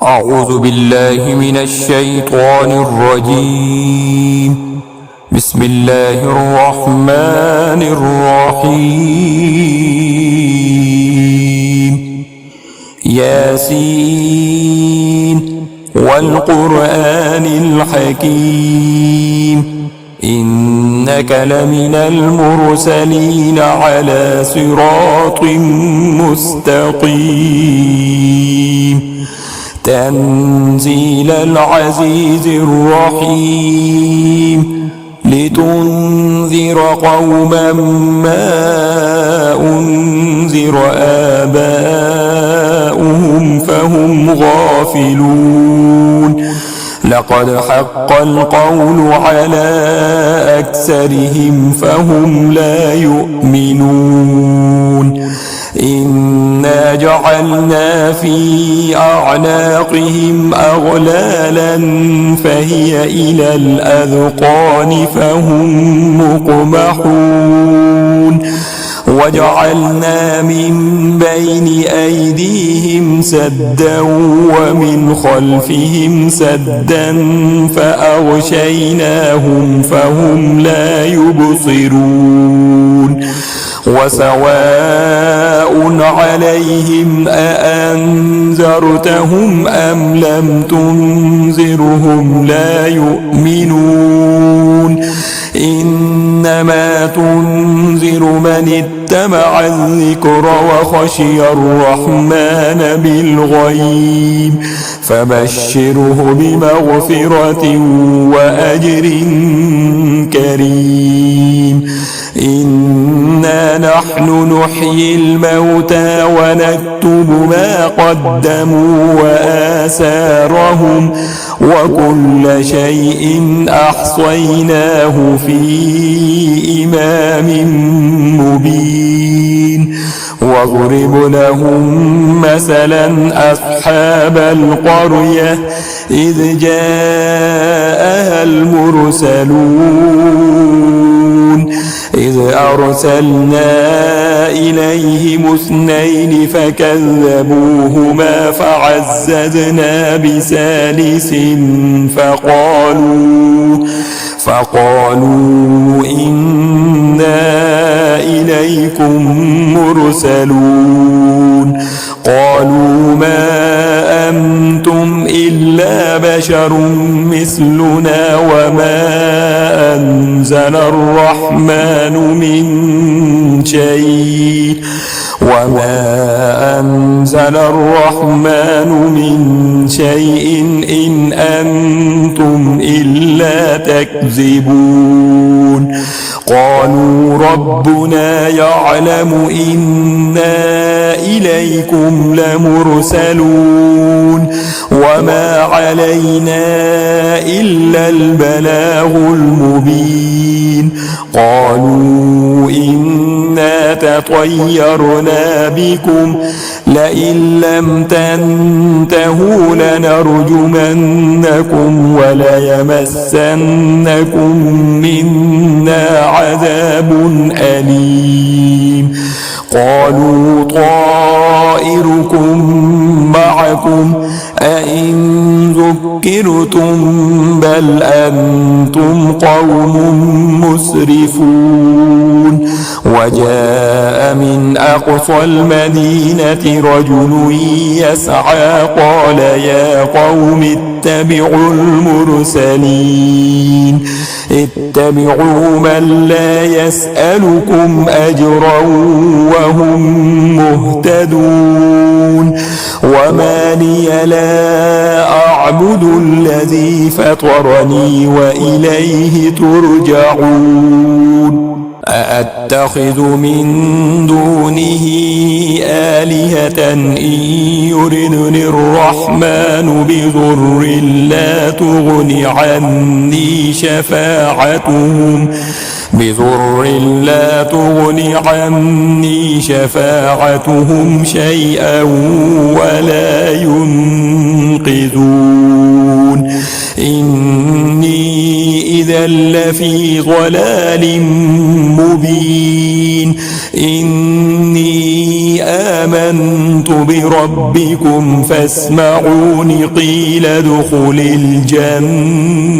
أعوذ بالله من الشيطان الرجيم. بسم الله الرحمن الرحيم. ياسين والقرآن الحكيم إنك لمن المرسلين على صراط مستقيم تنزيل العزيز الرحيم لتنذر قوما ما أنذر آباؤهم فهم غافلون لقد حق القول على أكثرهم فهم لا يؤمنون إنا جعلنا في أعناقهم أغلالا فهي إلى الأذقان فهم مقمحون وجعلنا من بين أيديهم سدا ومن خلفهم سدا فأغشيناهم فهم لا يبصرون وسواء عليهم أأنذرتهم أم لم تنذرهم لا يؤمنون إنما تنذر من اتبع الذكر وخشي الرحمن بالغيب فبشره بمغفرة وأجر كريم إنا نحن نحيي الموتى ونكتب ما قدموا وآثارهم وكل شيء أحصيناه في إمام مبين واضرب لهم مثلا أصحاب القرية إذ جاءها المرسلون إذ أرسلنا إليهم اثنين فكذبوهما فعززنا بثالث فقالوا إنا إليكم مرسلون قالوا ما أنتم إلا بشر مثلنا وما أنزل الرحمن من شيء إن أنتم إلا تكذبون قالوا ربنا يعلم إنا إليكم لمرسلون وما علينا إلا البلاغ المبين قالوا إنا تطيرنا بكم لئن لم تنتهوا لنرجمنكم وليمسنكم منا عذاب أليم قالوا طائركم معكم أئن ذكرتم بل أنتم قوم مسرفون وجاء من أقصى المدينة رجل يسعى قال يا قوم اتبعوا اتبعوا من لا يسألكم أجرا وهم مهتدون وما لي لا أعبد الذي فطرني وإليه ترجعون أأتخذ من دونه آلهة إن يردني الرحمن بضر لا تغن عني شفاعتهم شيئا ولا ينقذون إني إذا لفي ضلال مبين إني آمنت بربكم فاسمعون قيل ادخل الجنة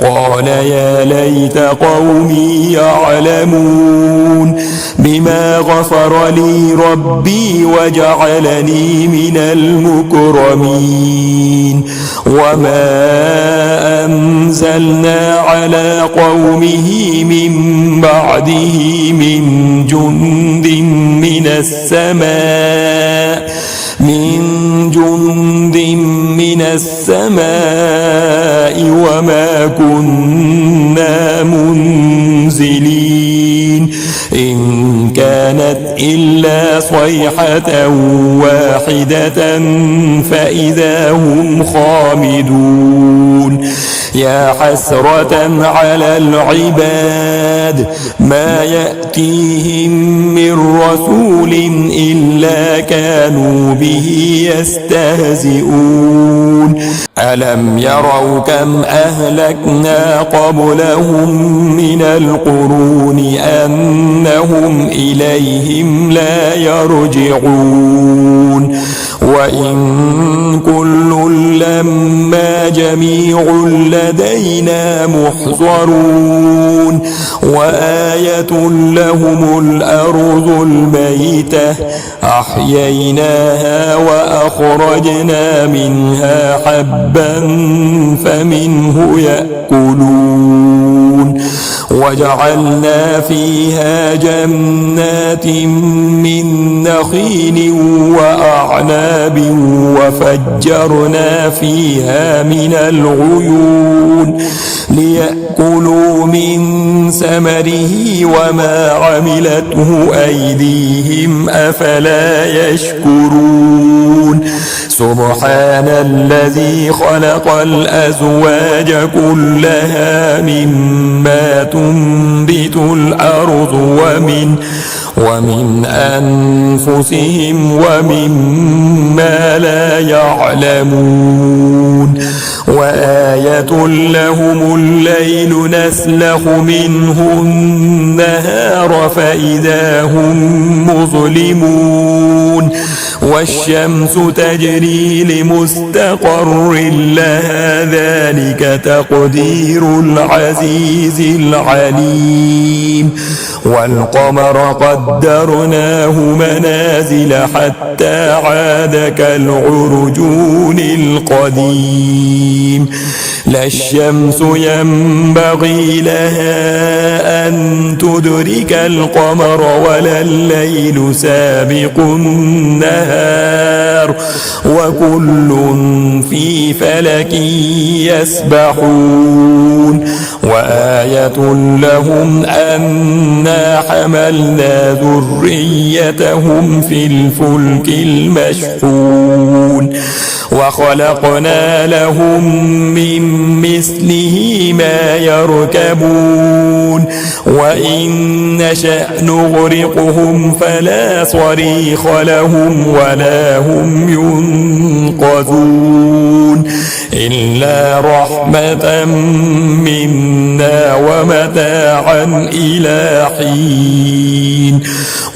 قال يا ليت قومي يعلمون بما غفر لي ربي وجعلني من المكرمين وما أنزلنا على قومه من بعده من جند من السماء وما كنا منزلين إن كانت إلا صيحة واحدة فإذا هم خامدون يا حسرة على العباد ما يأتيهم من رسول إلا كانوا به يستهزئون ألم يروا كم أهلكنا قبلهم من القرون أنهم إليهم لا يرجعون وإن كل لما جميع لدينا محضرون وآية لهم الأرض الميتة أحييناها وأخرجنا منها حبا فمنه يأكلون وجعلنا فيها جنات من نخيل وأعناب وفجرنا فيها من العيون ليأكلوا من ثمره وما عملته أيديهم أفلا يشكرون سبحان الذي خلق الأزواج كلها مما تنبت الأرض ومن أنفسهم ومما لا يعلمون وآية لهم الليل نسلخ منه النهار فإذا هم مظلمون والشمس تجري لمستقر لها ذلك تقدير العزيز العليم والقمر قدرناه منازل حتى عاد كالعرجون القديم لا الشمس ينبغي لها أن تدرك القمر ولا الليل سابق النهار وكل في فلك يسبحون وآية لهم أنا حملنا ذريتهم في الفلك المشحون وخلقنا لهم من مثله ما يركبون وإن نشأ نغرقهم فلا صريخ لهم ولا هم ينقذون إلا رحمة منا ومتاعا إلى حين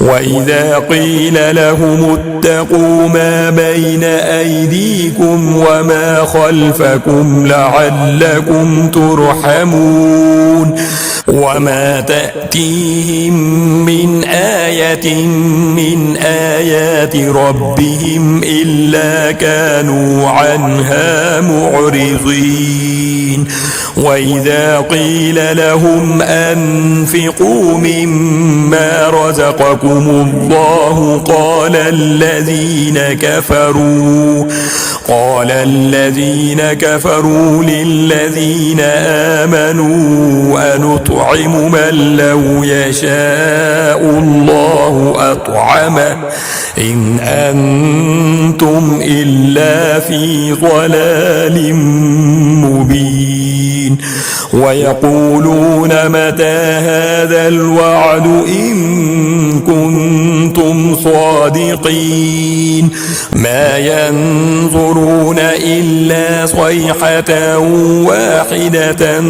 وإذا قيل لهم اتقوا ما بين أيديكم وما خلفكم لعلكم ترحمون وما تأتيهم من آية من آيات ربهم إلا كانوا عنها معرضين وإذا قيل لهم أنفقوا مما رزقكم الله قال الذين كفروا للذين آمنوا أنطعم من لو يشاء الله أطعمه إن أنتم إلا في ضلال مبين ويقولون متى هذا الوعد إن كنتم صادقين ما ينظرون إلا صيحة واحدة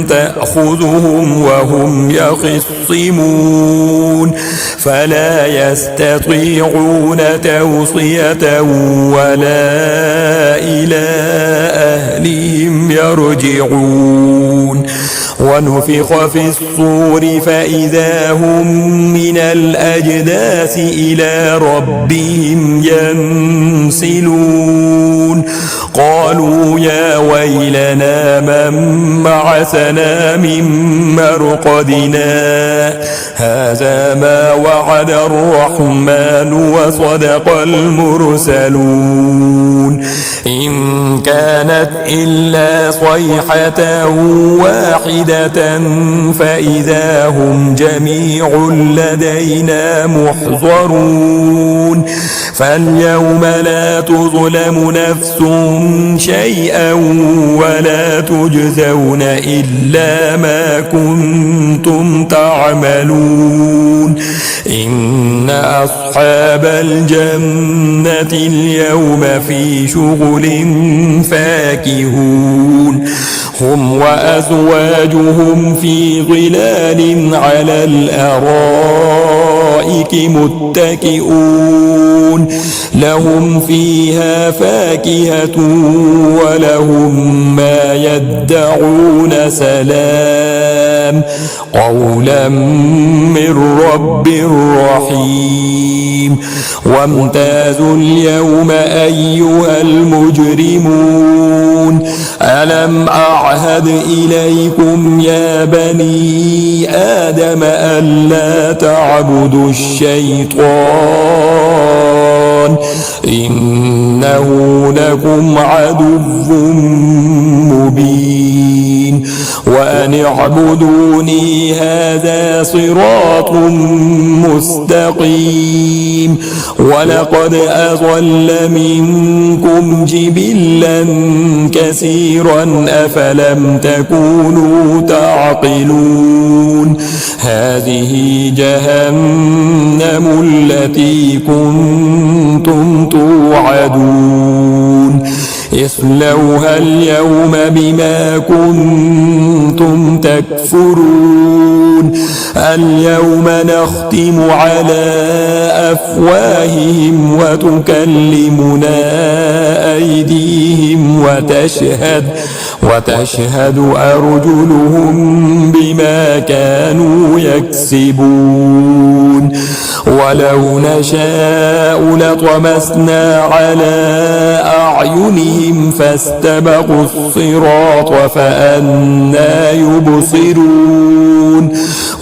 تأخذهم وهم يخصمون فلا يستطيعون توصية ولا إلى أهلهم يرجعون ونفخ في الصور فإذا هم من الأجداث إلى ربهم ينسلون قالوا يا ويلنا من بعثنا من مرقدنا هذا ما وعد الرحمن وصدق المرسلون إن كانت إلا صيحة واحدة فإذا هم جميع لدينا محضرون فاليوم لا تظلم نفس شيئا ولا تجزون إلا ما كنتم تعملون إن أصحاب الجنة اليوم في شغل فاكهون هم وأزواجهم في ظلال على الأرائك متكئون لهم فيها فاكهة ولهم ما يدعون سلام قولا من رب رحيم وامتازوا اليوم أيها المجرمون ألم أعهد إليكم يا بني آدم ألا تعبدوا الشيطان إنه لكم عدو مبين وأن اعبدوني هذا صراط مستقيم ولقد أضل منكم جبلا كثيرا أفلم تكونوا تعقلون هذه جهنم التي كنتم توعدون اصلوها اليوم بما كنتم تكفرون اليوم نختم على أفواههم وتكلمنا أيديهم وتشهد أرجلهم بما كانوا يكسبون ولو نشاء لطمسنا على أعينهم فاستبقوا الصراط فأنى يبصرون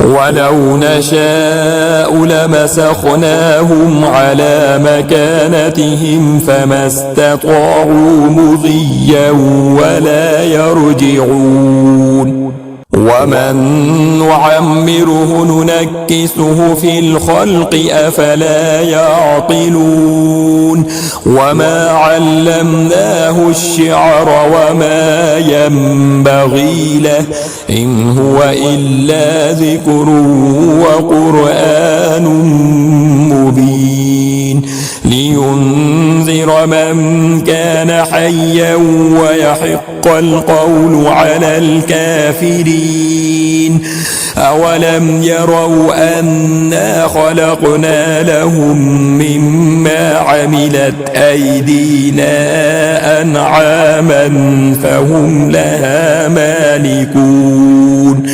ولو نشاء لمسخناهم على مكانتهم فما استطاعوا مضيا ولا يرجعون ومن نعمره ننكسه في الخلق أفلا يعقلون وما علمناه الشعر وما ينبغي له إن هو إلا ذكر وقرآن مبين لينذر من كان حيا ويحق القول على الكافرين أولم يروا أنا خلقنا لهم مما عملت أيدينا أنعاما فهم لها مالكون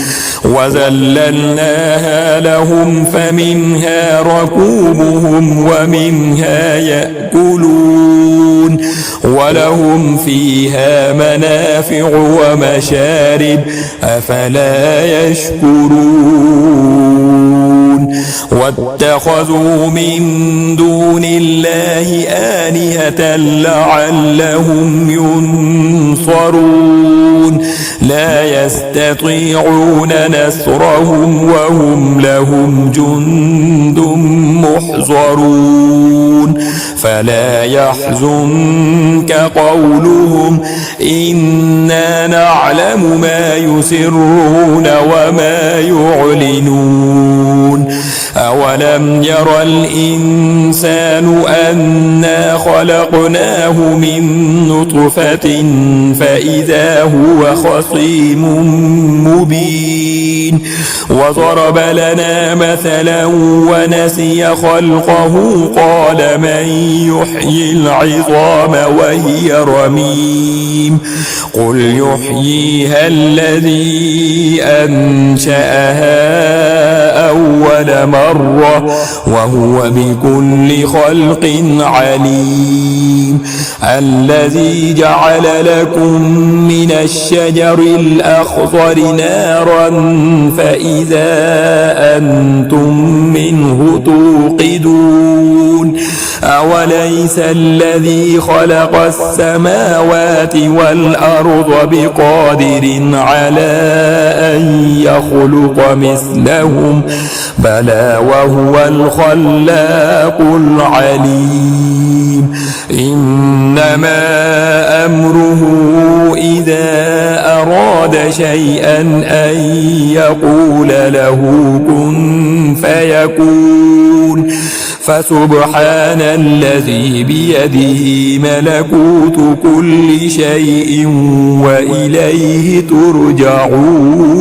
وذللناها لهم فمنها ركوبهم ومنها يأكلون ولهم فيها منافع ومشارب أفلا يشكرون واتخذوا من دون الله آلهة لعلهم ينصرون لا يستطيعون نصرهم وهم لهم جند محضرون فلا يحزنك قولهم إنا نعلم ما يسرون وما يعلنون أولم ير الإنسان أنا خلقناه من نطفة فإذا هو خصيم مبين وضرب لنا مثلا ونسي خلقه قال من يحيي العظام وهي رميم قل يحييها الذي أنشأها أول مرة وهو بكل خلق عليم الذي جعل لكم من الشجر الأخضر نارا فإذا أنتم منه توقدون أوليس الذي خلق السماوات والأرض بقادر على أن يخلق مثلهم بلى وهو الخلاق العليم إنما أمره إذا أراد شيئا أن يقول له كن فيكون فسبحان الذي بيده ملكوت كل شيء وإليه ترجعون